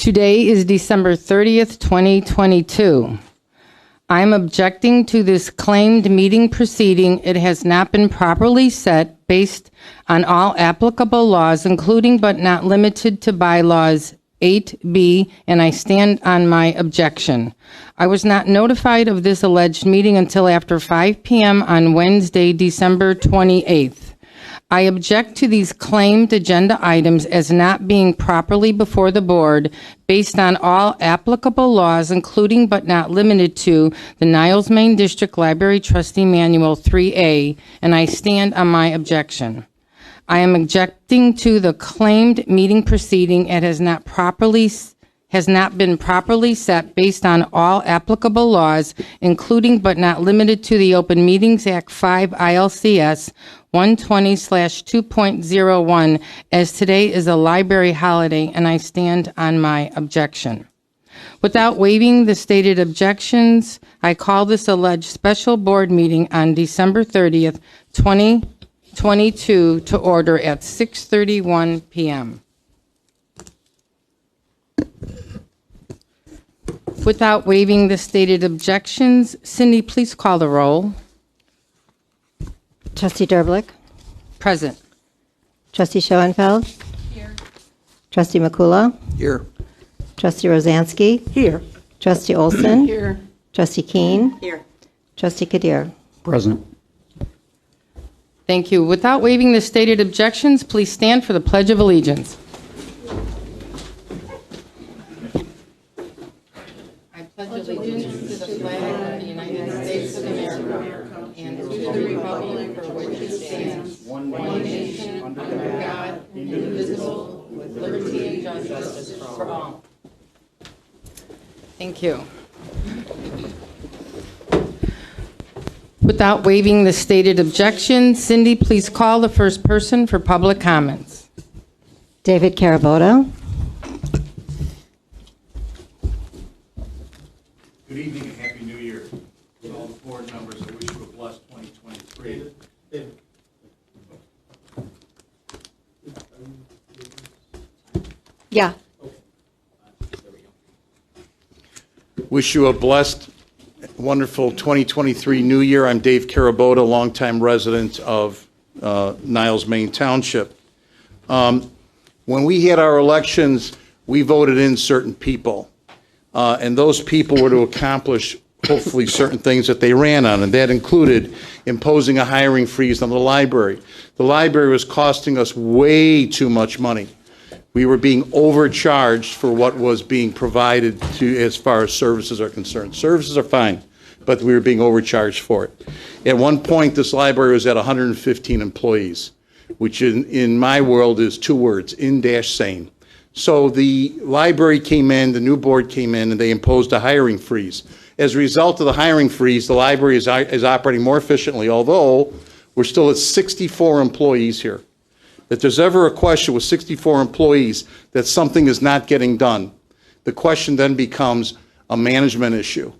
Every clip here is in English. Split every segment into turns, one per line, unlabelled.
Today is December 30th, 2022. I'm objecting to this claimed meeting proceeding. It has not been properly set based on all applicable laws, including but not limited to bylaws 8B, and I stand on my objection. I was not notified of this alleged meeting until after 5 p.m. on Wednesday, December 28th. I object to these claimed agenda items as not being properly before the board based on all applicable laws, including but not limited to the Niles-Maine District Library Trustee Manual 3A, and I stand on my objection. I am objecting to the claimed meeting proceeding. It has not been properly set based on all applicable laws, including but not limited to the Open Meetings Act 5 ILCS 120/2.01, as today is a library holiday, and I stand on my objection. Without waiving the stated objections, I call this alleged special board meeting on December 30th, 2022 to order at 6:31 p.m. Without waiving the stated objections, Cindy, please call the roll.
Trustee Derblick.
Present.
Trustee Schoenfeld. Here. Trustee Makula.
Here.
Trustee Rosansky.
Here.
Trustee Olson.
Here.
Trustee Keene.
Here.
Trustee Kadir.
Present.
Thank you. Without waiving the stated objections, please stand for the Pledge of Allegiance. I pledge allegiance to the flag of the United States of America and to the republic for which it stands, one nation, under God, indivisible, with liberty and justice for all. Thank you. Without waiving the stated objections, Cindy, please call the first person for public comments.
David Caraboto.
Good evening and Happy New Year. To all the board members, I wish you a blessed 2023.
Yeah.
Wish you a blessed, wonderful 2023 New Year. I'm Dave Caraboto, longtime resident of Niles-Maine Township. When we had our elections, we voted in certain people. And those people were to accomplish, hopefully, certain things that they ran on, and that included imposing a hiring freeze on the library. The library was costing us way too much money. We were being overcharged for what was being provided to as far as services are concerned. Services are fine, but we were being overcharged for it. At one point, this library was at 115 employees, which in my world is two words, in-sane. So the library came in, the new board came in, and they imposed a hiring freeze. As a result of the hiring freeze, the library is operating more efficiently, although we're still at 64 employees here. If there's ever a question with 64 employees that something is not getting done, the question then becomes a management issue.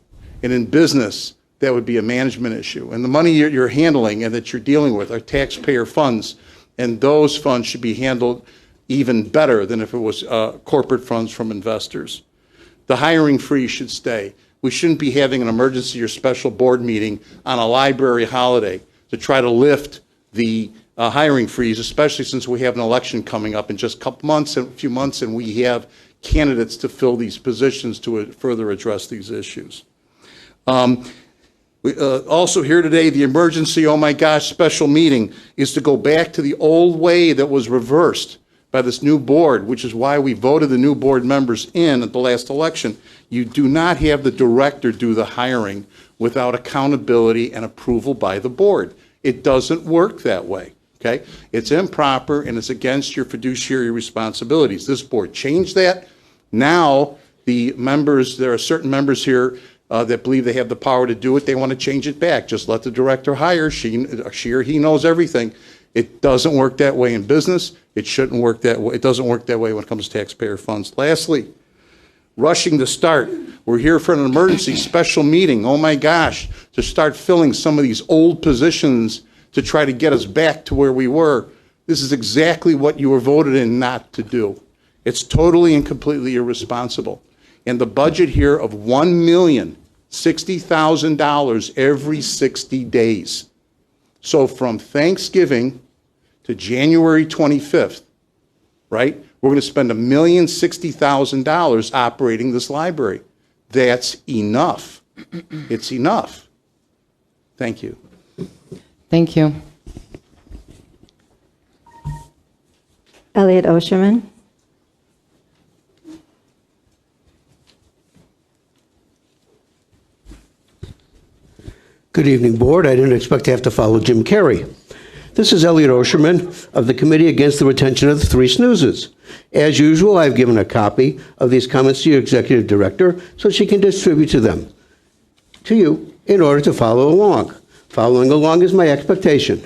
And in business, that would be a management issue. And the money you're handling and that you're dealing with are taxpayer funds, and those funds should be handled even better than if it was corporate funds from investors. The hiring freeze should stay. We shouldn't be having an emergency or special board meeting on a library holiday to try to lift the hiring freeze, especially since we have an election coming up in just a few months, and we have candidates to fill these positions to further address these issues. Also here today, the emergency, oh my gosh, special meeting is to go back to the old way that was reversed by this new board, which is why we voted the new board members in at the last election. You do not have the director do the hiring without accountability and approval by the board. It doesn't work that way. Okay? It's improper and it's against your fiduciary responsibilities. This board changed that. Now, the members, there are certain members here that believe they have the power to do it. They want to change it back. Just let the director hire. She or he knows everything. It doesn't work that way in business. It shouldn't work that way. It doesn't work that way when it comes to taxpayer funds. Lastly, rushing to start. We're here for an emergency special meeting. Oh my gosh, to start filling some of these old positions to try to get us back to where we were. This is exactly what you were voted in not to do. It's totally and completely irresponsible. And the budget here of $1,060,000 every 60 days. So from Thanksgiving to January 25th, right, we're going to spend $1,060,000 operating this library. That's enough. It's enough. Thank you.
Thank you.
Elliot Osherman.
Good evening, Board. I didn't expect to have to follow Jim Carrey. This is Elliot Osherman of the Committee Against the Retention of the Three Snoozes. As usual, I've given a copy of these comments to your Executive Director so she can distribute to you in order to follow along. Following along is my expectation.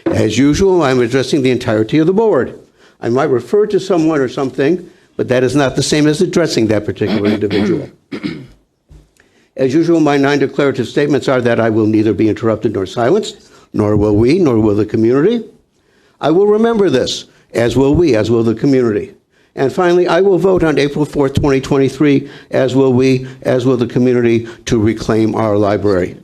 As usual, I'm addressing the entirety of the Board. I might refer to someone or something, but that is not the same as addressing that particular individual. As usual, my 9 declarative statements are that I will neither be interrupted nor silenced, nor will we, nor will the community. I will remember this, as will we, as will the community. And finally, I will vote on April 4th, 2023, as will we, as will the community, to reclaim our library.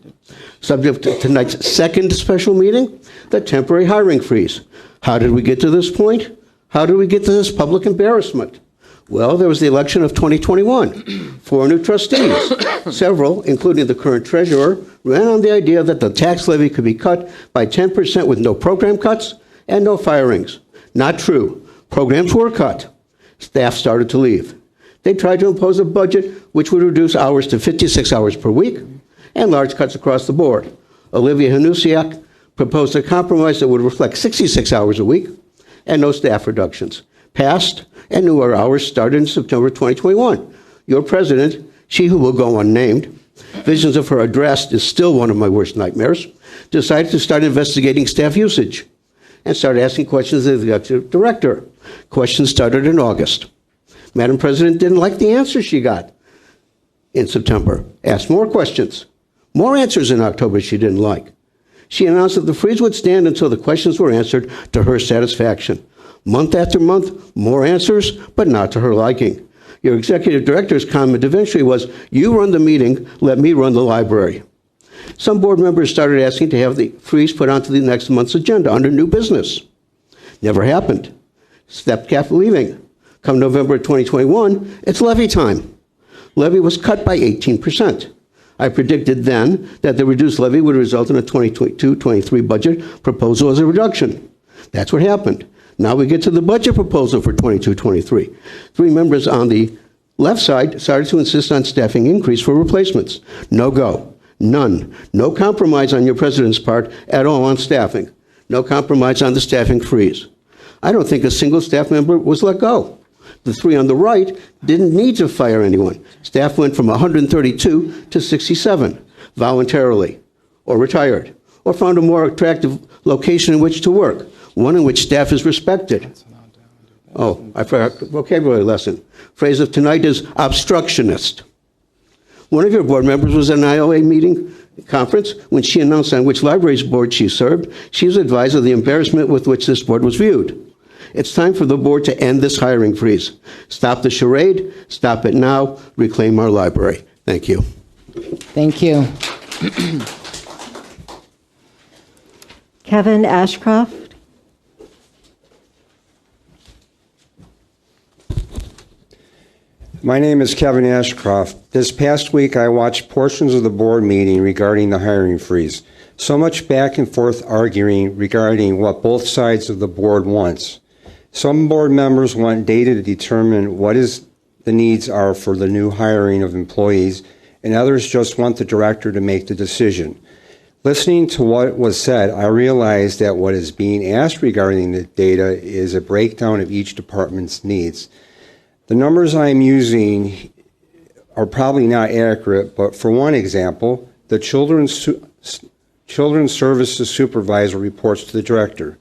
Subject to tonight's second special meeting, the temporary hiring freeze. How did we get to this point? How did we get to this public embarrassment? Well, there was the election of 2021. 4 new trustees, several, including the current treasurer, ran on the idea that the tax levy could be cut by 10% with no program cuts and no firings. Not true. Programs were cut. Staff started to leave. They tried to impose a budget which would reduce hours to 56 hours per week and large cuts across the board. Olivia Hanusiak proposed a compromise that would reflect 66 hours a week and no staff reductions. Passed, and newer hours started in September 2021. Your president, she who will go unnamed, visions of her address is still one of my worst nightmares, decided to start investigating staff usage and started asking questions of the executive director. Questions started in August. Madam President didn't like the answer she got in September. Asked more questions. More answers in October she didn't like. She announced that the freeze would stand until the questions were answered to her satisfaction. Month after month, more answers, but not to her liking. Your executive director's comment eventually was, "You run the meeting, let me run the library." Some board members started asking to have the freeze put onto the next month's agenda under new business. Never happened. Step kept leaving. Come November 2021, it's levy time. Levy was cut by 18%. I predicted then that the reduced levy would result in a 2022-23 budget proposal as a reduction. That's what happened. Now we get to the budget proposal for 22-23. 3 members on the left side started to insist on staffing increase for replacements. No go. None. No compromise on your president's part at all on staffing. No compromise on the staffing freeze. I don't think a single staff member was let go. The 3 on the right didn't need to fire anyone. Staff went from 132 to 67 voluntarily, or retired, or found a more attractive location in which to work, one in which staff is respected. Oh, I forgot the vocabulary lesson. Phrase of tonight is obstructionist. One of your board members was at an IOA meeting conference. When she announced on which libraries board she served, she was advised of the embarrassment with which this board was viewed. It's time for the board to end this hiring freeze. Stop the charade. Stop it now. Reclaim our library. Thank you.
Thank you.
Kevin Ashcroft.
My name is Kevin Ashcroft. This past week, I watched portions of the board meeting regarding the hiring freeze. So much back and forth arguing regarding what both sides of the board wants. Some board members want data to determine what the needs are for the new hiring of employees, and others just want the director to make the decision. Listening to what was said, I realized that what is being asked regarding the data is a breakdown of each department's needs. The numbers I'm using are probably not accurate, but for one example, the Children's Services Supervisor reports to the director.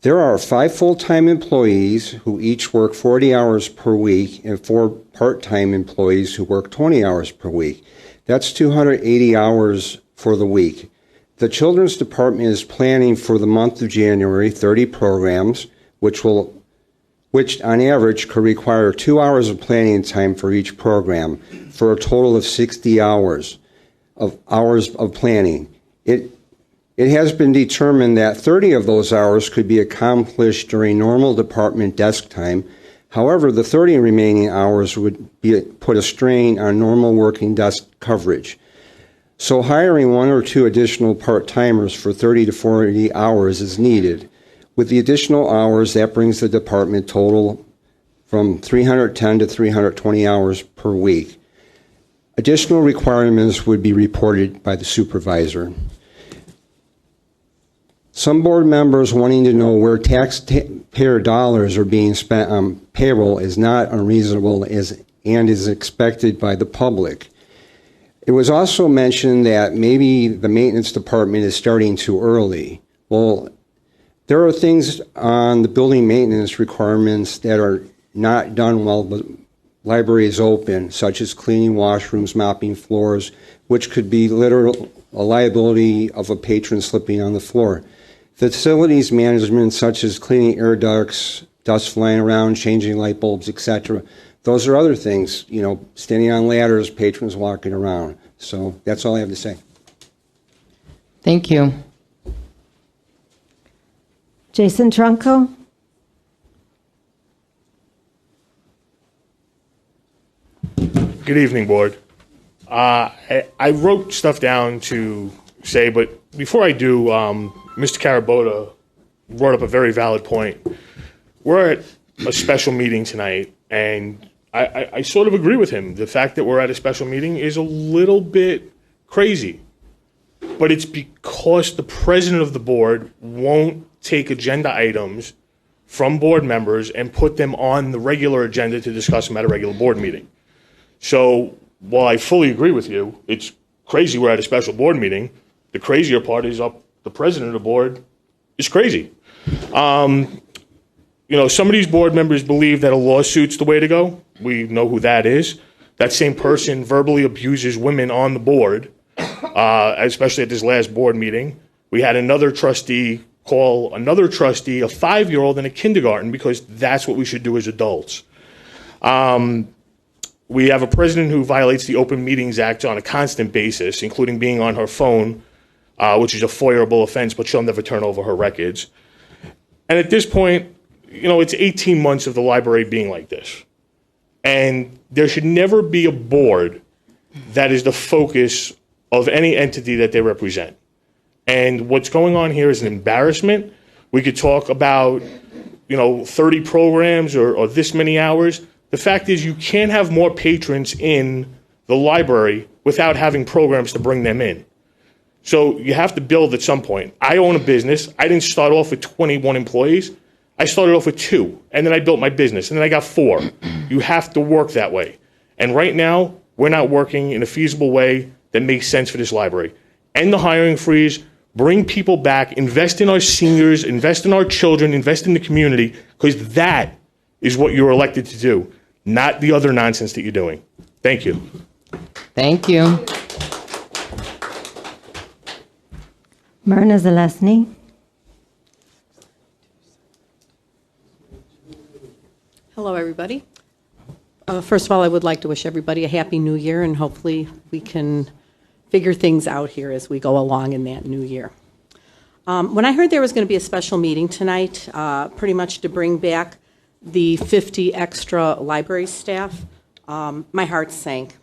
There are 5 full-time employees who each work 40 hours per week and 4 part-time employees who work 20 hours per week. That's 280 hours for the week. The Children's Department is planning for the month of January 30 programs, which which on average could require 2 hours of planning time for each program, for a total of 60 hours of planning. It has been determined that 30 of those hours could be accomplished during normal department desk time. However, the 30 remaining hours would put a strain on normal working desk coverage. So hiring 1 or 2 additional part-timers for 30 to 40 hours is needed. With the additional hours, that brings the department total from 310 to 320 hours per week. Additional requirements would be reported by the supervisor. Some board members wanting to know where taxpayer dollars are being spent on payroll is not unreasonable and is expected by the public. It was also mentioned that maybe the maintenance department is starting too early. Well, there are things on the building maintenance requirements that are not done while the library is open, such as cleaning washrooms, mopping floors, which could be literal a liability of a patron slipping on the floor. Facilities management, such as cleaning air ducts, dust flying around, changing light bulbs, etc. Those are other things, standing on ladders, patrons walking around. So that's all I have to say.
Thank you.
Jason Trunco.
Good evening, Board. I wrote stuff down to say, but before I do, Mr. Carabota brought up a very valid point. We're at a special meeting tonight, and I sort of agree with him. The fact that we're at a special meeting is a little bit crazy, but it's because the president of the board won't take agenda items from board members and put them on the regular agenda to discuss them at a regular board meeting. So while I fully agree with you, it's crazy we're at a special board meeting. The crazier part is the president of the board is crazy. Some of these board members believe that a lawsuit's the way to go. We know who that is. That same person verbally abuses women on the board, especially at this last board meeting. We had another trustee call another trustee a 5-year-old in a kindergarten because that's what we should do as adults. We have a president who violates the Open Meetings Act on a constant basis, including being on her phone, which is a FOIA-able offense, but she'll never turn over her records. And at this point, it's 18 months of the library being like this. And there should never be a board that is the focus of any entity that they represent. And what's going on here is an embarrassment. We could talk about, 30 programs or this many hours. The fact is you can't have more patrons in the library without having programs to bring them in. So you have to build at some point. I own a business. I didn't start off with 21 employees. I started off with 2, and then I built my business, and then I got 4. You have to work that way. And right now, we're not working in a feasible way that makes sense for this library. End the hiring freeze, bring people back, invest in our seniors, invest in our children, invest in the community, because that is what you're elected to do, not the other nonsense that you're doing. Thank you.
Thank you.
Myrna Zalesny.
Hello, everybody. First of all, I would like to wish everybody a happy new year, and hopefully we can figure things out here as we go along in that new year. When I heard there was going to be a special meeting tonight, pretty much to bring back the 50 extra library staff, my heart sank.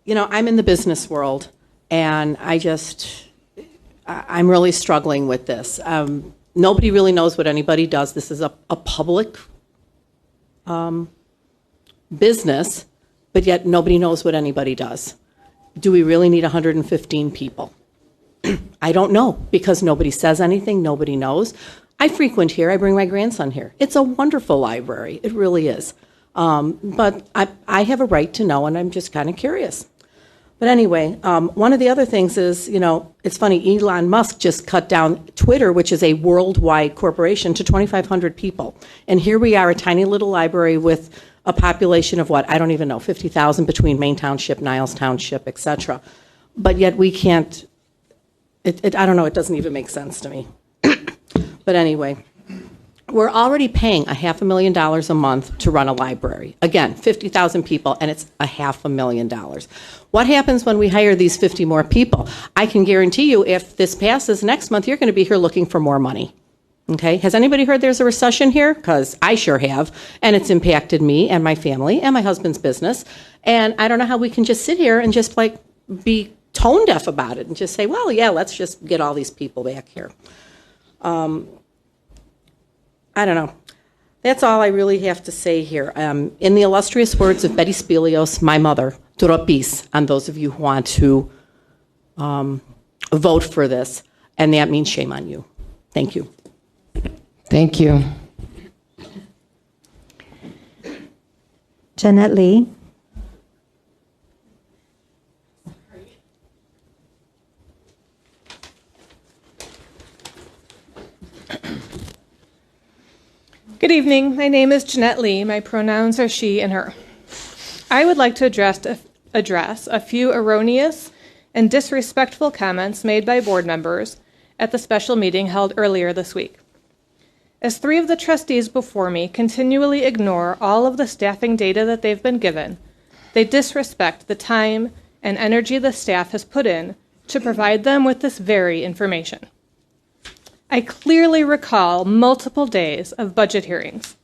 I'm in the business world, and I'm really struggling with this. Nobody really knows what anybody does. This is a public business, but yet nobody knows what anybody does. Do we really need 115 people? I don't know, because nobody says anything, nobody knows. I frequent here, I bring my grandson here. It's a wonderful library, it really is. But I have a right to know, and I'm just kind of curious. But anyway, one of the other things is, it's funny, Elon Musk just cut down Twitter, which is a worldwide corporation, to 2,500 people. And here we are, a tiny little library with a population of what? I don't even know, 50,000 between Maine Township, Niles Township, et cetera. But yet we can't, I don't know, it doesn't even make sense to me. But anyway, We're already paying $500,000 a month to run a library. Again, 50,000 people, and it's $500,000. What happens when we hire these 50 more people? I can guarantee you if this passes next month, you're going to be here looking for more money. Okay? Has anybody heard there's a recession here? Because I sure have, and it's impacted me and my family and my husband's business. And I don't know how we can just sit here and just be tone deaf about it and just say, well, yeah, let's just get all these people back here. I don't know. That's all I really have to say here. In the illustrious words of Betty Spelios, my mother, Turopis, on those of you who want to vote for this, and that means shame on you. Thank you.
Thank you.
Jeanette Lee.
Good evening. My name is Jeanette Lee. My pronouns are she and her. I would like to address a few erroneous and disrespectful comments made by board members at the special meeting held earlier this week. As three of the trustees before me continually ignore all of the staffing data that they've been given, they disrespect the time and energy the staff has put in to provide them with this very information. I clearly recall multiple days of budget hearings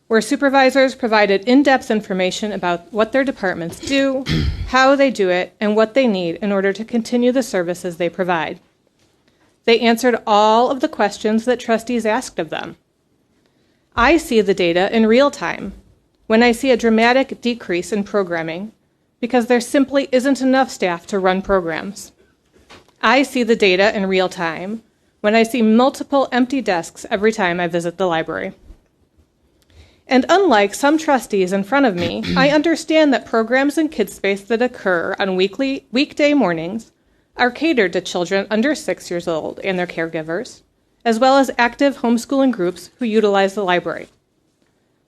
where supervisors provided in-depth information about what their departments do, how they do it, and what they need in order to continue the services they provide. They answered all of the questions that trustees asked of them. I see the data in real time when I see a dramatic decrease in programming because there simply isn't enough staff to run programs. I see the data in real time when I see multiple empty desks every time I visit the library. And unlike some trustees in front of me, I understand that programs in KidSpace that occur on weekday mornings are catered to children under 6 years old and their caregivers, as well as active homeschooling groups who utilize the library.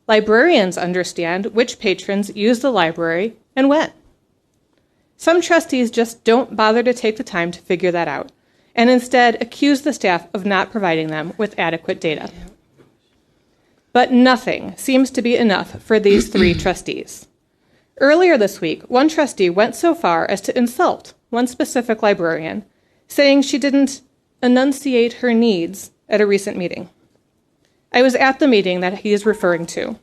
Librarians understand which patrons use the library and when. Some trustees just don't bother to take the time to figure that out, and instead accuse the staff of not providing them with adequate data. But nothing seems to be enough for these three trustees. Earlier this week, one trustee went so far as to insult one specific librarian, saying she didn't enunciate her needs at a recent meeting. I was at the meeting that he is referring to,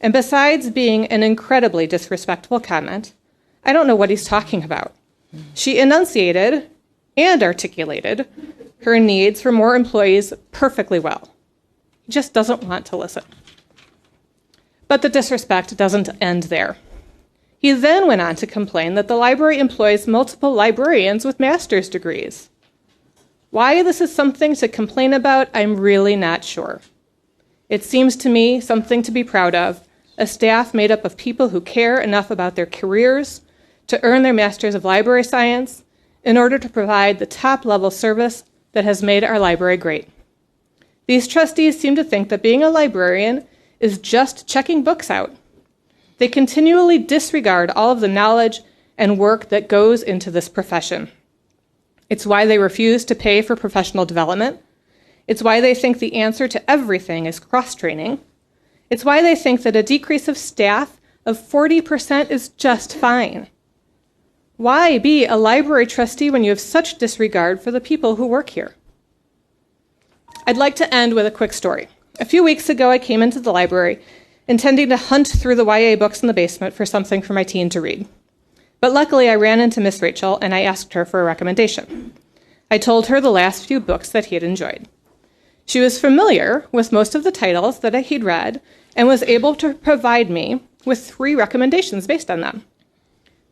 and besides being an incredibly disrespectful comment, I don't know what he's talking about. She enunciated and articulated her needs for more employees perfectly well. He just doesn't want to listen. But the disrespect doesn't end there. He then went on to complain that the library employs multiple librarians with master's degrees. Why this is something to complain about, I'm really not sure. It seems to me something to be proud of, a staff made up of people who care enough about their careers to earn their Master's of Library Science in order to provide the top-level service that has made our library great. These trustees seem to think that being a librarian is just checking books out. They continually disregard all of the knowledge and work that goes into this profession. It's why they refuse to pay for professional development. It's why they think the answer to everything is cross-training. It's why they think that a decrease of staff of 40% is just fine. Why be a library trustee when you have such disregard for the people who work here? I'd like to end with a quick story. A few weeks ago, I came into the library intending to hunt through the YA books in the basement for something for my teen to read. But luckily, I ran into Miss Rachel and I asked her for a recommendation. I told her the last few books that he had enjoyed. She was familiar with most of the titles that he'd read and was able to provide me with 3 recommendations based on them.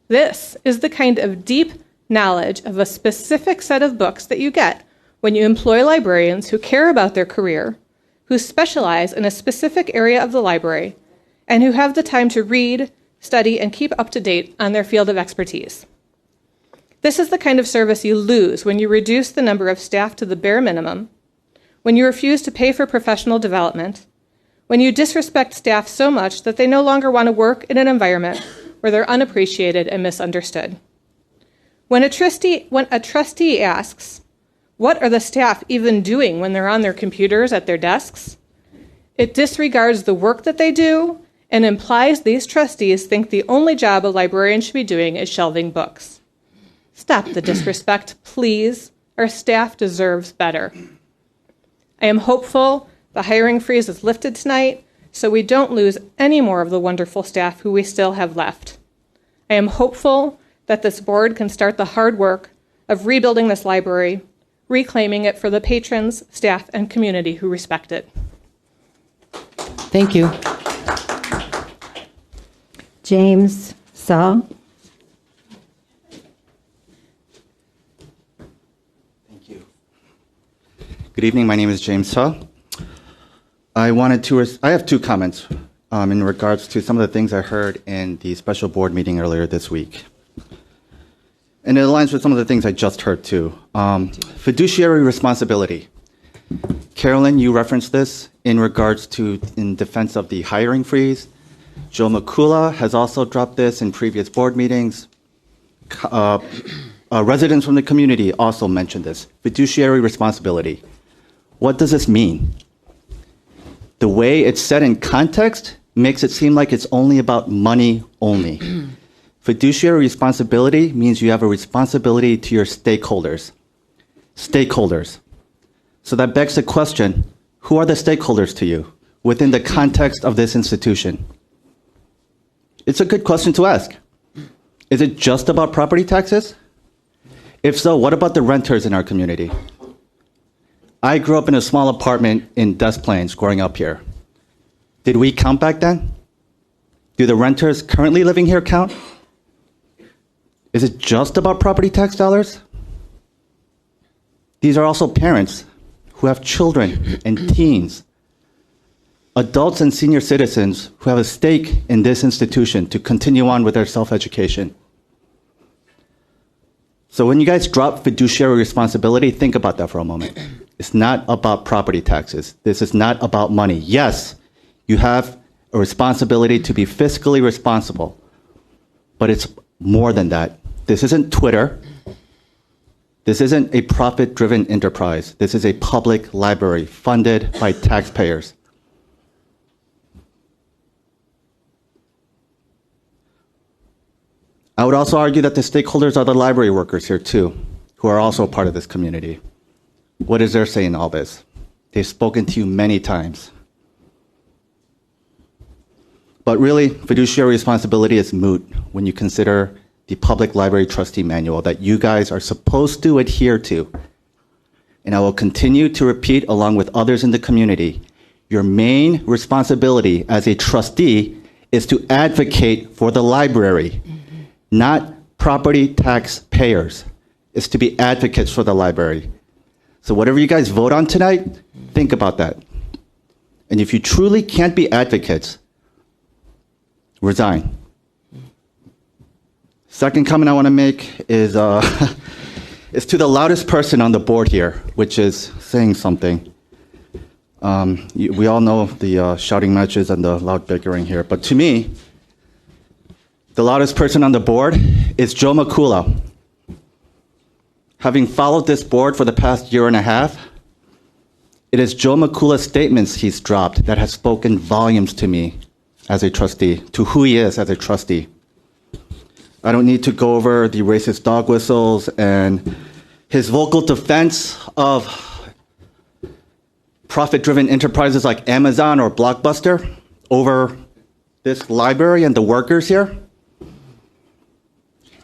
This is the kind of deep knowledge of a specific set of books that you get when you employ librarians who care about their career, who specialize in a specific area of the library, and who have the time to read, study, and keep up to date on their field of expertise. This is the kind of service you lose when you reduce the number of staff to the bare minimum, when you refuse to pay for professional development, when you disrespect staff so much that they no longer want to work in an environment where they're unappreciated and misunderstood. When a trustee asks, what are the staff even doing when they're on their computers at their desks? It disregards the work that they do and implies these trustees think the only job a librarian should be doing is shelving books. Stop the disrespect, please. Our staff deserves better. I am hopeful the hiring freeze is lifted tonight so we don't lose any more of the wonderful staff who we still have left. I am hopeful that this board can start the hard work of rebuilding this library, reclaiming it for the patrons, staff, and community who respect it.
Thank you.
James Saul.
Good evening. My name is James Saw. I have two comments in regards to some of the things I heard in the special board meeting earlier this week. And it aligns with some of the things I just heard too. Fiduciary responsibility. Carolyn, you referenced this in regards to in defense of the hiring freeze. Joe McCullough has also dropped this in previous board meetings. Residents from the community also mentioned this. Fiduciary responsibility. What does this mean? The way it's said in context makes it seem like it's only about money only. Fiduciary responsibility means you have a responsibility to your stakeholders. Stakeholders. So that begs the question, who are the stakeholders to you within the context of this institution? It's a good question to ask. Is it just about property taxes? If so, what about the renters in our community? I grew up in a small apartment in Des Plaines growing up here. Did we count back then? Do the renters currently living here count? Is it just about property tax dollars? These are also parents who have children and teens, adults and senior citizens who have a stake in this institution to continue on with their self-education. So when you guys drop fiduciary responsibility, think about that for a moment. It's not about property taxes. This is not about money. Yes, you have a responsibility to be fiscally responsible, but it's more than that. This isn't Twitter. This isn't a profit-driven enterprise. This is a public library funded by taxpayers. I would also argue that the stakeholders are the library workers here too, who are also a part of this community. What is their say in all this? They've spoken to you many times. But really, fiduciary responsibility is moot when you consider the Public Library Trustee Manual that you guys are supposed to adhere to. And I will continue to repeat, along with others in the community, your main responsibility as a trustee is to advocate for the library, not property tax payers. It's to be advocates for the library. So whatever you guys vote on tonight, think about that. And if you truly can't be advocates, resign. Second comment I want to make is is to the loudest person on the board here, which is saying something. We all know the shouting matches and the loud bickering here, but to me, the loudest person on the board is Joe McCullough. Having followed this board for the past year and a half, it is Joe McCullough's statements he's dropped that has spoken volumes to me as a trustee, to who he is as a trustee. I don't need to go over the racist dog whistles and his vocal defense of profit-driven enterprises like Amazon or Blockbuster over this library and the workers here.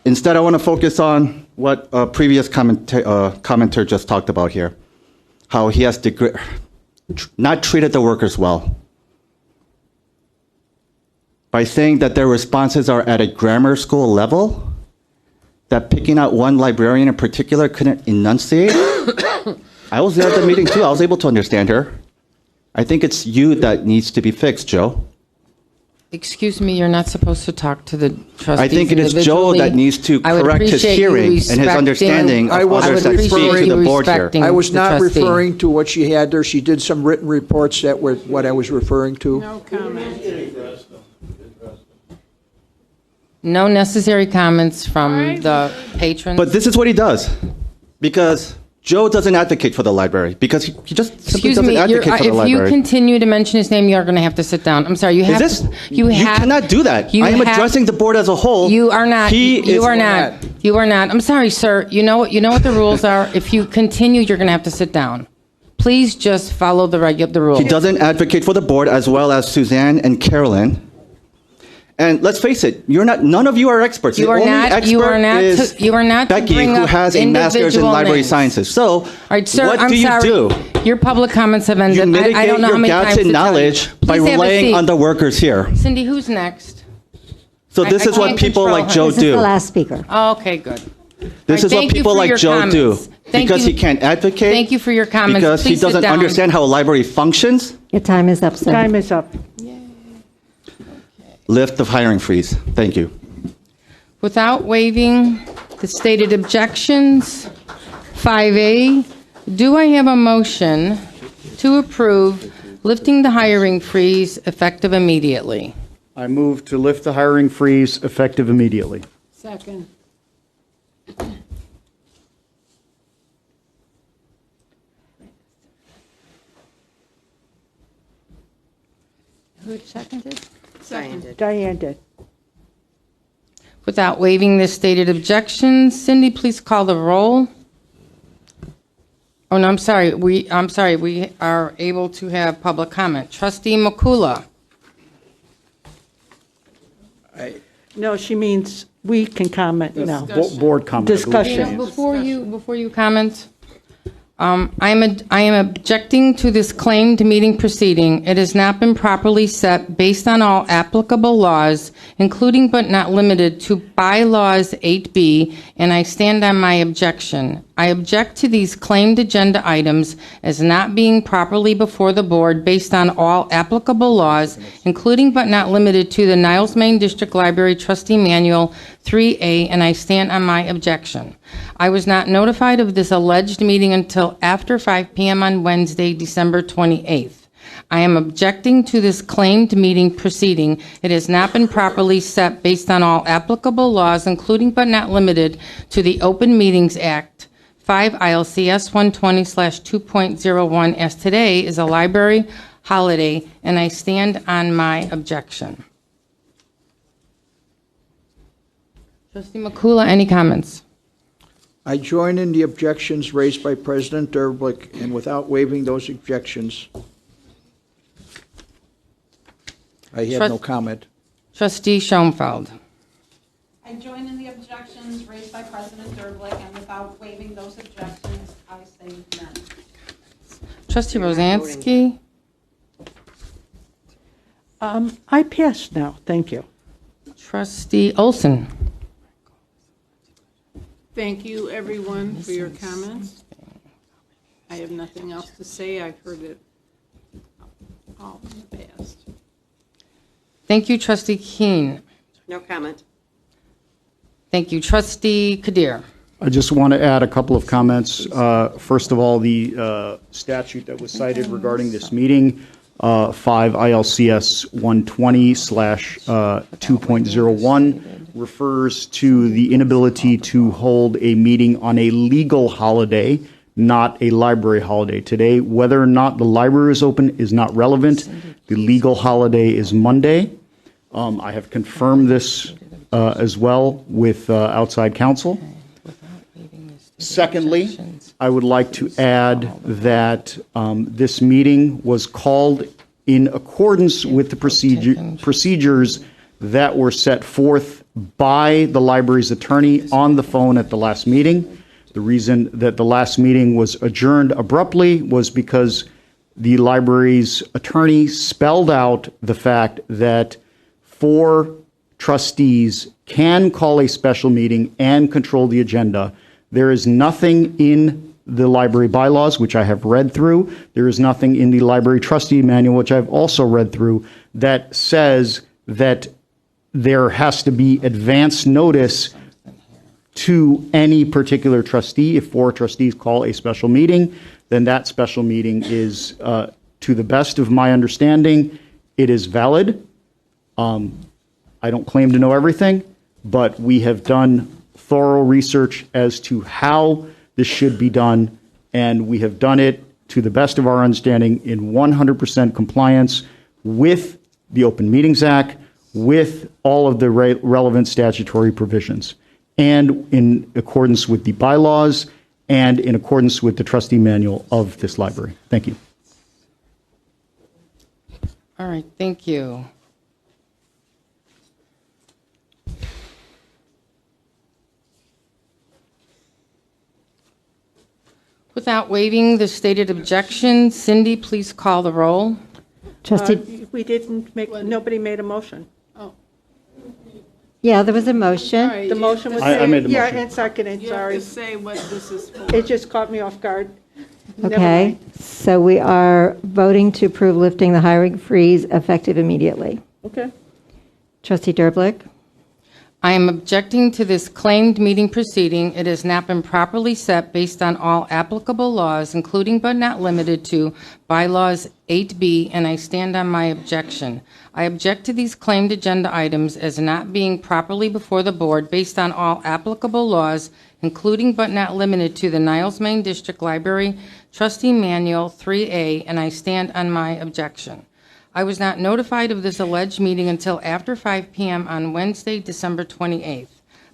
Instead, I want to focus on what a previous commenter just talked about here, how he has not treated the workers well by saying that their responses are at a grammar school level, that picking out one librarian in particular couldn't enunciate. I was there at the meeting too. I was able to understand her. I think it's you that needs to be fixed, Joe.
Excuse me, you're not supposed to talk to the trustees.
I think it is Joe that needs to correct his hearing and his understanding of others that speak to the board here.
I was not referring to what she had there. She did some written reports that were what I was referring to.
No comment. No necessary comments from the patrons.
But this is what he does. Because Joe doesn't advocate for the library because he just simply
Excuse
doesn't
me,
advocate for the
if you
library.
continue to mention his name, you're going to have to sit down. I'm sorry, you have
Is this?
to. You
cannot do that.
you
I am
have-
addressing the board as a whole.
You are not.
He
You
is
are not. You are not. I'm sorry, sir. You know what the rules are. If you continue, you're going to have to sit down. Please just follow the rules.
He doesn't advocate for the board as well as Suzanne and Carolyn. And let's face it, none of you are experts.
You
The
are
only
not-
expert
you are not
is
to- you are not to
Becky,
bring
who
up
has a master's in
individual
library
names.
sciences. So,
All right, sir.
what
I'm
do you
sorry.
do?
Your public comments have ended.
You mitigate
I don't know
your
how many
gaps
times
in
to tell you.
knowledge by
Please have a
relying
seat.
on the workers here.
Cindy, who's next?
So
I
this is what
can't
people
control
like
her.
Joe
This is
do.
the last speaker.
Oh, okay, good.
This is what
Thank you
people
for
like
your
Joe do.
comments. Thank
Because
you.
he can't advocate.
Thank you for your comments.
Because he
Please sit
doesn't
down.
understand how a library functions.
Your time is up, sir.
Time is up.
Lift the hiring freeze. Thank you.
Without waiving the stated objections, 5A, do I have a motion to approve lifting the hiring freeze effective immediately?
I move to lift the hiring freeze effective immediately.
Second.
Who seconded?
Diane did.
Without waiving the stated objections, Cindy, please call the roll. Oh, no, I'm sorry. We are able to have public comment. Trustee Makula.
No, she means we can comment now.
Board comment. I believe.
Discussion.
Before you comment, I am objecting to this claimed meeting proceeding. It has not been properly set based on all applicable laws, including but not limited to bylaws 8B, and I stand on my objection. I object to these claimed agenda items as not being properly before the board based on all applicable laws, including but not limited to the Niles-Maine District Library Trustee Manual 3A, and I stand on my objection. I was not notified of this alleged meeting until after 5 p.m. on Wednesday, December 28th. I am objecting to this claimed meeting proceeding. It has not been properly set based on all applicable laws, including but not limited to the Open Meetings Act, 5 ILCS 120/2.01, as today is a library holiday, and I stand on my objection. Trustee Makula, any comments?
I join in the objections raised by President Derblick, and without waiving those objections, I have no comment.
Trustee Schoenfeld.
I join in the objections raised by President Derblick, and without waiving those objections, I say none.
Trustee Rosansky.
I pass now, thank you.
Trustee Olson.
Thank you, everyone, for your comments. I have nothing else to say. I've heard it all in the past.
Thank you, Trustee Keene.
No comment.
Thank you, Trustee Kadir.
I just want to add a couple of comments. First of all, the statute that was cited regarding this meeting, 5 ILCS 120/2.01, refers to the inability to hold a meeting on a legal holiday, not a library holiday. Today, whether or not the library is open is not relevant. The legal holiday is Monday. I have confirmed this as well with outside counsel. Secondly, I would like to add that this meeting was called in accordance with the procedures that were set forth by the library's attorney on the phone at the last meeting. The reason that the last meeting was adjourned abruptly was because the library's attorney spelled out the fact that 4 trustees can call a special meeting and control the agenda. There is nothing in the library bylaws, which I have read through. There is nothing in the library trustee manual, which I've also read through, that says that there has to be advance notice to any particular trustee. If 4 trustees call a special meeting, then that special meeting is, to the best of my understanding, it is valid. I don't claim to know everything, but we have done thorough research as to how this should be done, and we have done it to the best of our understanding in 100% compliance with the Open Meetings Act, with all of the relevant statutory provisions, and in accordance with the bylaws and in accordance with the trustee manual of this library. Thank you.
All right, thank you. Without waiving the stated objection, Cindy, please call the roll.
Trustee,
We didn't make, nobody made a motion.
yeah, there was a motion.
The motion was
I made the
Yeah,
motion.
and seconded,
You have
sorry.
to say what this is for.
It just caught me off guard. Never
Okay,
mind.
so we are voting to approve lifting the hiring freeze effective immediately.
Okay.
Trustee Derblick?
I am objecting to this claimed meeting proceeding. It has not been properly set based on all applicable laws, including but not limited to bylaws 8B, and I stand on my objection. I object to these claimed agenda items as not being properly before the board based on all applicable laws, including but not limited to the Niles-Maine District Library Trustee Manual 3A, and I stand on my objection. I was not notified of this alleged meeting until after 5 p.m. on Wednesday, December 28th.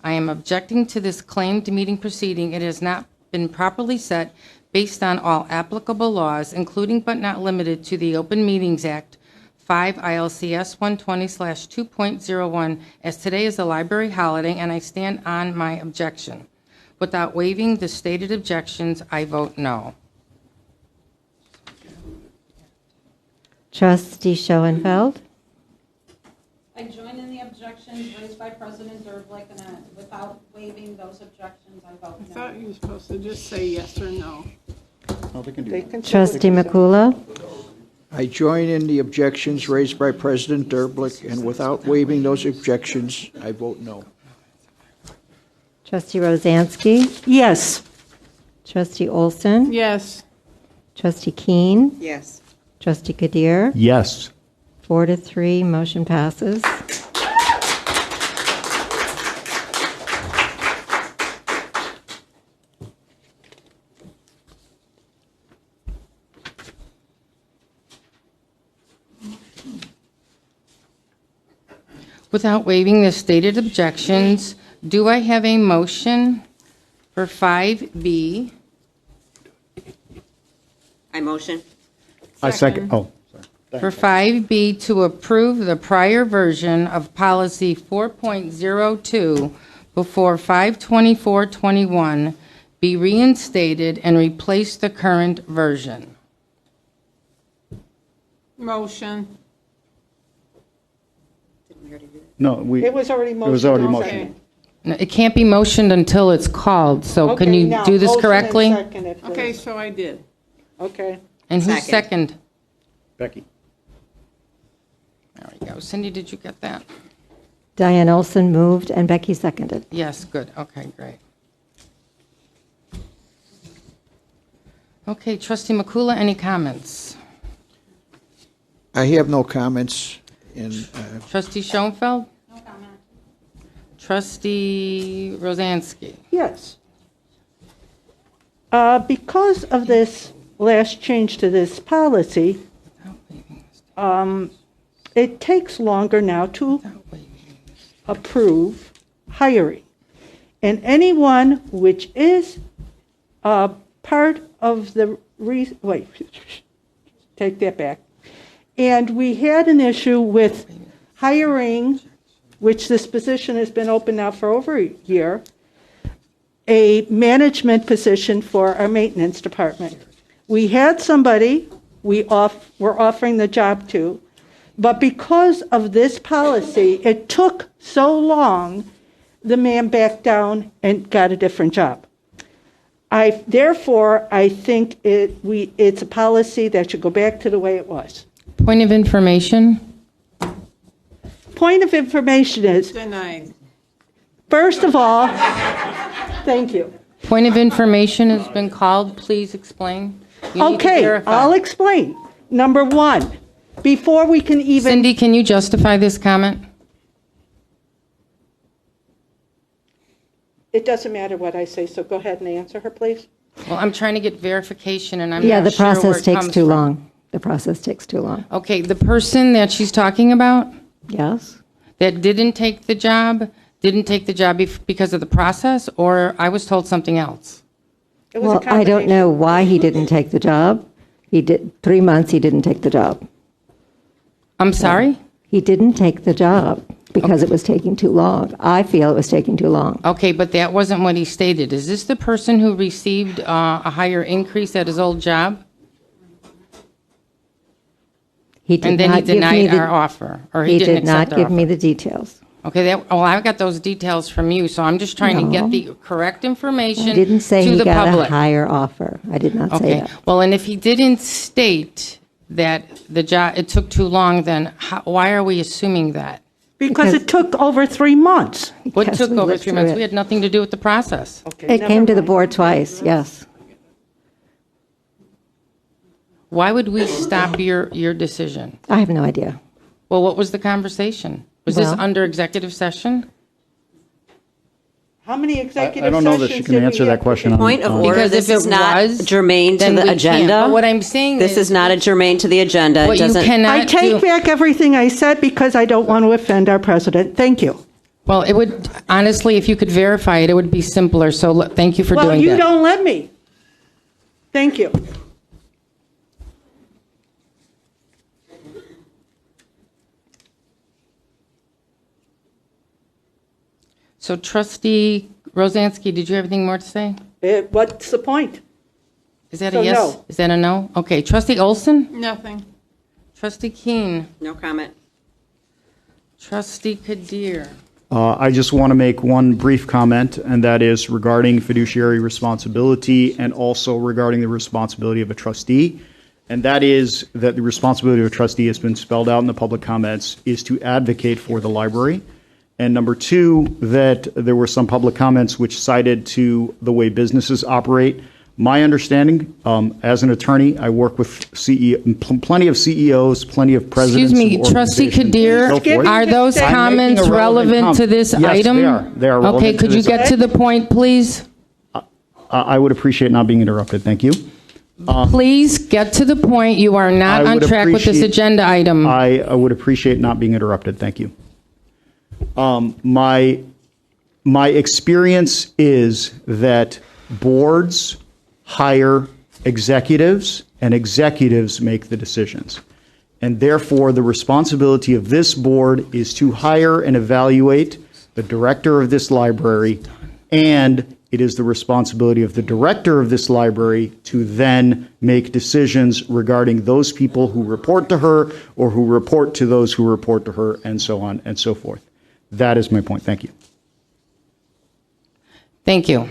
I am objecting to this claimed meeting proceeding. It has not been properly set based on all applicable laws, including but not limited to the Open Meetings Act 5 ILCS 120/2.01, as today is a library holiday, and I stand on my objection. Without waiving the stated objections, I vote no.
Trustee Schoenfeld?
I join in the objections raised by President Derblick, and without waiving those objections, I vote
I
no.
thought you were supposed to just say yes or no.
Trustee Makula?
I join in the objections raised by President Derblick, and without waiving those objections, I vote no.
Trustee Rozansky?
Yes.
Trustee Olson?
Yes.
Trustee Keene?
Yes.
Trustee Kadir?
Yes.
4-3, motion passes.
Without waiving the stated objections, do I have a motion for 5B?
I motion.
I second. Oh, sorry.
For 5B to approve the prior version of policy 4.02 before 5/24/21 be reinstated and replace the current version.
Motion.
No,
It was already
It was
motioned.
already
I'll
motioned.
second.
No, it can't be motioned until it's called, so can
Okay,
you
now,
do this
motion and
correctly?
second it, please.
Okay, so I did.
Okay.
And who's second?
Becky.
There we go. Cindy, did you get that?
Diane Olson moved and Becky seconded.
Yes, good. Okay, great. Okay, Trustee Makula, any comments?
I have no comments, and
Trustee Schoenfeld? No comment. Trustee Rozansky?
Yes. Because of this last change to this policy, it takes longer now to approve hiring. And anyone which is part of the, wait, take that back. And we had an issue with hiring, which this position has been open now for over a year, a management position for our maintenance department. We had somebody we're offering the job to, but because of this policy, it took so long, the man backed down and got a different job. Therefore, I think it's a policy that should go back to the way it was.
Point of information?
Point of information is,
Denied.
first of all, thank you.
Point of information has been called. Please explain. You need to
Okay,
verify.
I'll explain. Number one, before we can even...
Cindy, can you justify this comment?
It doesn't matter what I say, so go ahead and answer her, please.
Well, I'm trying to get verification, and I'm
Yeah,
not
the
sure where
process
it
takes
comes
too
from.
long. The process takes too long.
Okay, the person that she's talking about
Yes?
that didn't take the job because of the process, or I was told something else?
Well, I don't know why he didn't take the job. He did 3 months, he didn't take the job.
I'm sorry?
He didn't take the job because it was taking too long. I feel it was taking too long.
Okay, but that wasn't what he stated. Is this the person who received a higher increase at his old job?
He did
And then he
not give me
denied
the-
our offer, or
He
he didn't
did not
accept our
give me
offer?
the details.
Okay, I got those details from you, so I'm just trying to get
No.
the correct information
I didn't say
to
he
the
got
public.
a higher offer. I did not say
Okay,
that.
well, and if he didn't state that the job, it took too long, then why are we assuming that?
Because it took over 3 months.
What
Because
took
we
over
lived
3
through
months?
it.
We had nothing to do with the process.
It came to the board twice, yes.
Why would we stop your decision?
I have no idea.
Well, what was the conversation? Was this
Well-
under executive session?
How many executive
I don't know that she
sessions
can
did we
answer
have
that question on
Point of order,
Because
this
if
is
it
not
was,
germane to
then we
the
can't.
agenda.
But what I'm saying
This is not a germane to the agenda. It
What you
doesn't.
cannot
I take
do-
back everything I said because I don't want to offend our president. Thank you.
Well, it would, honestly, if you could verify it, it would be simpler, so thank you for
Well,
doing
you
that.
don't let me. Thank you.
So trustee Rosansky, did you have anything more to say?
What's the point?
Is that
So
a yes?
no.
Is that a no? Okay, trustee Olson?
Nothing.
Trustee Keene?
No comment.
Trustee Kadir?
I just want to make one brief comment, and that is regarding fiduciary responsibility and also regarding the responsibility of a trustee. And that is that the responsibility of a trustee has been spelled out in the public comments is to advocate for the library. And number two, that there were some public comments which cited to the way businesses operate. My understanding, as an attorney, I work with plenty of CEOs, plenty of presidents.
Excuse me,
of
Trustee
organizations
Kadir,
and so forth.
are those
I'm
making
comments
a relevant
relevant to this
comment.
item?
Yes, they are. They are
Okay,
relevant to
could you
this
get to the point, please?
I would appreciate not being interrupted. Thank you.
Please get to the point. You are not
I
on
would
track with this
appreciate-
agenda item.
I would appreciate not being interrupted. Thank you. My experience is that boards hire executives and executives make the decisions. And therefore, the responsibility of this board is to hire and evaluate the director of this library, and it is the responsibility of the director of this library to then make decisions regarding those people who report to her or who report to those who report to her, and so on and so forth. That is my point. Thank you.
Thank you.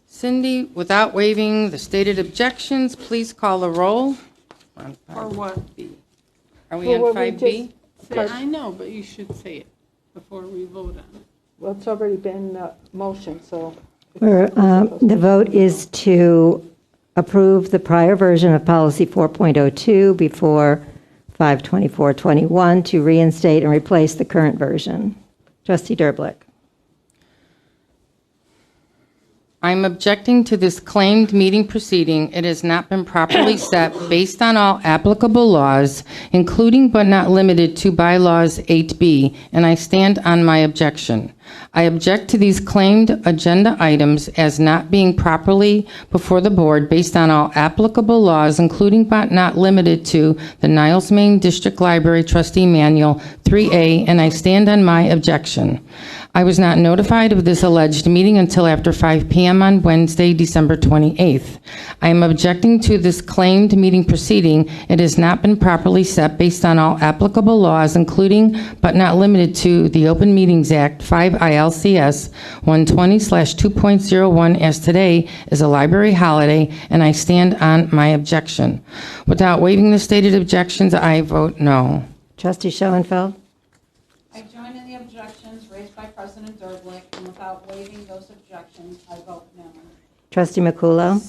Cindy, without waiving the stated objections, please call the roll.
Or what?
Are we
Well,
on
we
5B?
I know, but you should say it before we vote on it.
Well, it's already been motion, so.
The vote is to approve the prior version of policy 4.02 before 5/24/21 to reinstate and replace the current version. Trustee Derblick.
I'm objecting to this claimed meeting proceeding. It has not been properly set based on all applicable laws, including but not limited to bylaws 8B, and I stand on my objection. I object to these claimed agenda items as not being properly before the board based on all applicable laws, including but not limited to the Niles-Maine District Library Trustee Manual 3A, and I stand on my objection. I was not notified of this alleged meeting until after 5 p.m. on Wednesday, December 28th. I am objecting to this claimed meeting proceeding. It has not been properly set based on all applicable laws, including but not limited to the Open Meetings Act 5 ILCS 120/2.01, as today is a library holiday, and I stand on my objection. Without waiving the stated objections, I vote no.
Trustee Schoenfeld.
I join in the objections raised by President Derblick, and without waiving those objections, I vote no.
Trustee Makulo.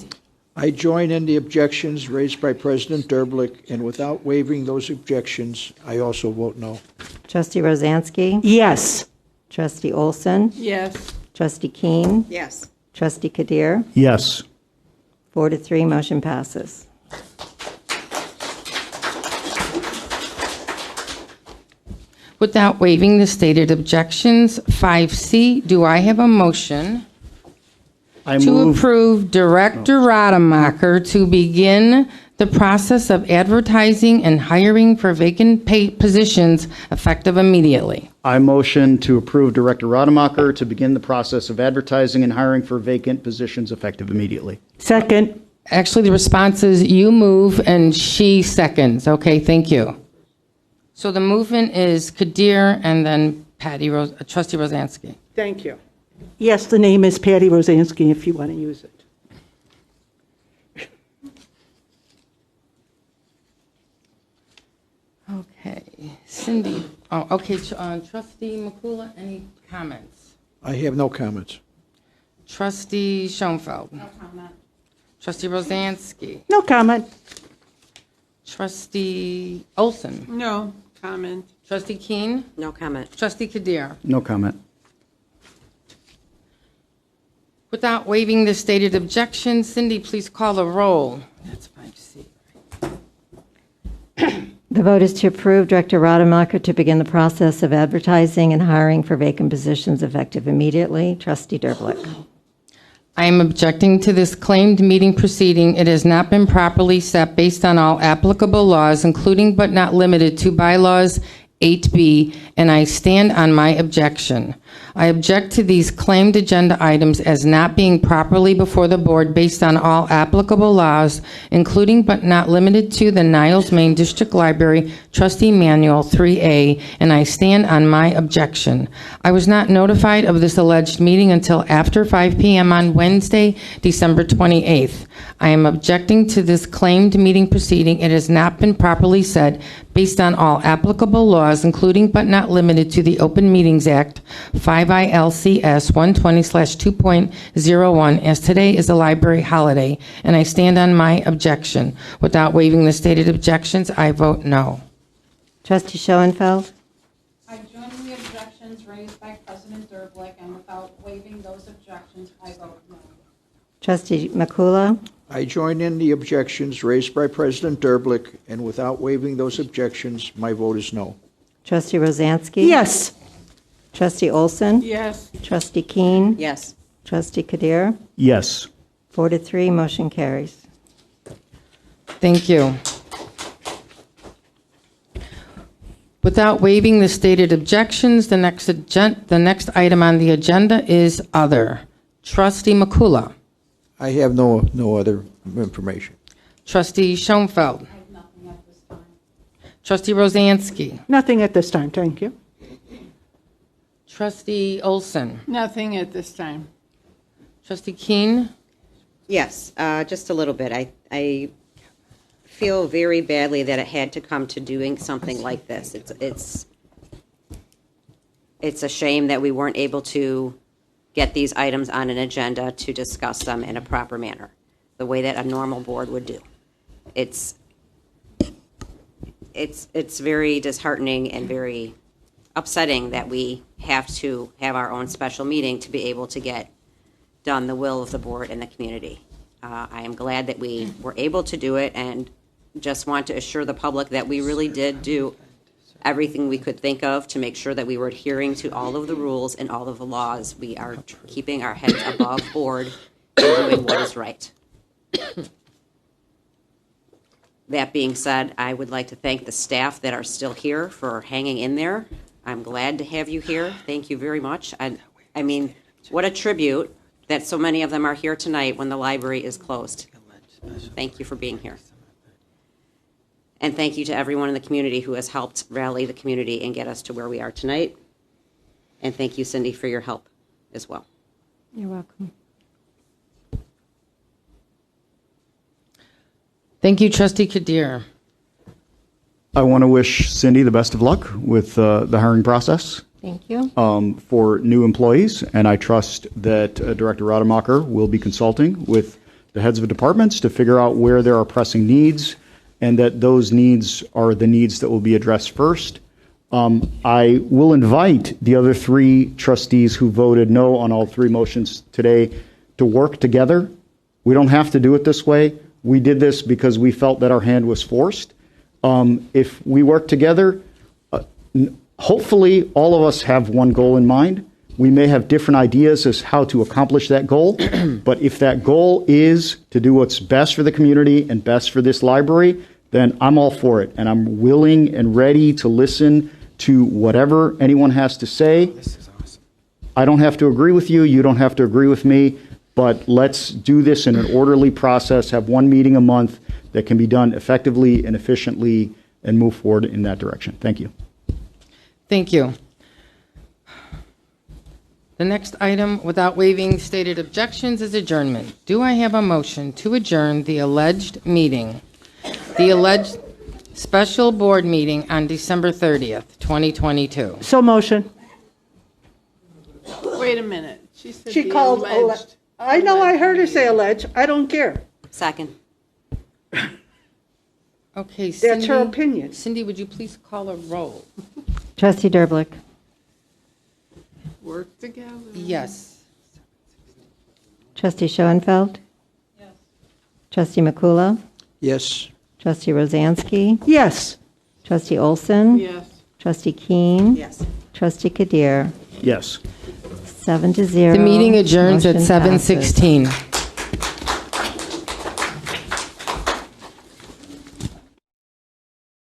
I join in the objections raised by President Derblick, and without waiving those objections, I also vote no.
Trustee Rosansky.
Yes.
Trustee Olson?
Yes.
Trustee Keene?
Yes.
Trustee Kadir?
Yes.
4-3, motion passes.
Without waiving the stated objections, 5C, do I have a motion
I
to
move.
approve Director Rademacher to begin the process of advertising and hiring for vacant positions effective immediately?
I motion to approve Director Rademacher to begin the process of advertising and hiring for vacant positions effective immediately.
Second.
Actually, the response is you move and she seconds. Okay, thank you. So the movement is Kadir and then Trustee Rosansky.
Thank you. Yes, the name is Patty Rosansky if you want to use it.
Okay, Cindy. Oh, okay, Trustee Makula, any comments?
I have no comments.
Trustee Schoenfeld.
No comment.
Trustee Rosansky.
No comment.
Trustee Olson.
No comment.
Trustee Keene.
No comment.
Trustee Kadir.
No comment.
Without waiving the stated objection, Cindy, please call the roll. That's 5C.
The vote is to approve Director Rademacher to begin the process of advertising and hiring for vacant positions effective immediately. Trustee Derblick.
I am objecting to this claimed meeting proceeding. It has not been properly set based on all applicable laws, including but not limited to bylaws 8B, and I stand on my objection. I object to these claimed agenda items as not being properly before the board based on all applicable laws, including but not limited to the Niles-Maine District Library Trustee Manual 3A, and I stand on my objection. I was not notified of this alleged meeting until after 5 p.m. on Wednesday, December 28th. I am objecting to this claimed meeting proceeding. It has not been properly set based on all applicable laws, including but not limited to the Open Meetings Act, 5 ILCS 120/2.01, as today is a library holiday, and I stand on my objection. Without waiving the stated objections, I vote no.
Trustee Schoenfeld.
I join in the objections raised by President Derblick, and without waiving those objections, I vote no.
Trustee Makula.
I join in the objections raised by President Derblick, and without waiving those objections, my vote is no.
Trustee Rosansky.
Yes.
Trustee Olson.
Yes.
Trustee Keene.
Yes.
Trustee Kadir.
Yes.
4-3, motion carries.
Thank you. Without waiving the stated objections, the next item on the agenda is other. Trustee Makula.
I have no other information.
Trustee Schoenfeld.
I have nothing at this time.
Trustee Rosansky.
Nothing at this time, thank you.
Trustee Olson.
Nothing at this time.
Trustee Keene.
Yes, just a little bit. I feel very badly that it had to come to doing something like this. It's a shame that we weren't able to get these items on an agenda to discuss them in a proper manner, the way that a normal board would do. It's very disheartening and very upsetting that we have to have our own special meeting to be able to get done the will of the board and the community. I am glad that we were able to do it, and just want to assure the public that we really did do everything we could think of to make sure that we were adhering to all of the rules and all of the laws. We are keeping our heads above board and doing what is right. That being said, I would like to thank the staff that are still here for hanging in there. I'm glad to have you here. Thank you very much. I mean, what a tribute that so many of them are here tonight when the library is closed. Thank you for being here. And thank you to everyone in the community who has helped rally the community and get us to where we are tonight. And thank you, Cindy, for your help as well.
You're welcome.
Thank you, Trustee Kadir.
I want to wish Cindy the best of luck with the hiring process
Thank you.
for new employees, and I trust that Director Rademacher will be consulting with the heads of departments to figure out where there are pressing needs, and that those needs are the needs that will be addressed first. I will invite the other 3 trustees who voted no on all 3 motions today to work together. We don't have to do it this way. We did this because we felt that our hand was forced. If we work together, hopefully all of us have one goal in mind. We may have different ideas as how to accomplish that goal, but if that goal is to do what's best for the community and best for this library, then I'm all for it, and I'm willing and ready to listen to whatever anyone has to say. This is awesome. I don't have to agree with you. You don't have to agree with me, but let's do this in an orderly process, have one meeting a month that can be done effectively and efficiently, and move forward in that direction. Thank you.
Thank you. The next item, without waiving stated objections, is adjournment. Do I have a motion to adjourn the alleged meeting, the alleged special board meeting on December 30th, 2022?
So motion.
Wait a minute. She said
She
the
called,
alleged.
I know, I heard her say allege. I don't care.
Second.
Okay, Cindy.
That's her opinion.
Cindy, would you please call a roll?
Trustee Derblick.
Work together.
Yes.
Trustee Schoenfeld. Yes. Trustee Makula.
Yes.
Trustee Rosansky.
Yes.
Trustee Olson.
Yes.
Trustee Keene.
Yes.
Trustee Kadir.
Yes.
7-0.
The meeting adjourns at
Motion passes.
7:16.